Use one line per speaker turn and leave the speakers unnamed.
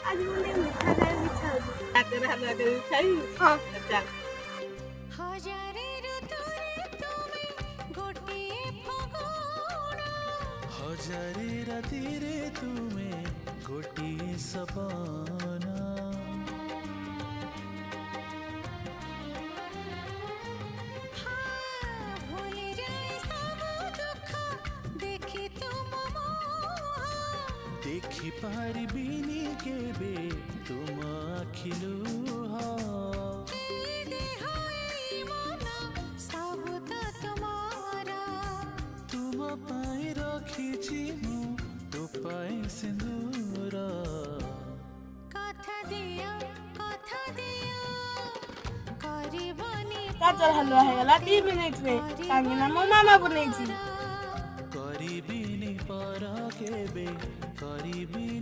ଆଜି ମୁଁ ଟିକେ ମିଠା ଖାଇବାକୁ ଇଚ୍ଛା ହଉଛି।
ହାତରେ ହାଲୁଆ କରି ଖାଇବୁ?
ହଁ।
ଚାଲ।
हजारे रातिरे तुमे गोटिए सपना देखि पारिबिनी केबे तुम आखिलु तुम पाई रखिछि मु तो पाई सिंदूर
गाजर हलवा ହେଇଗଲା 2 ମିନିଟରେ କାହିଁକି ନା ମୋ ମାମା ବନେଇଛି।
କରିବିନି पर केबे କରିବିନି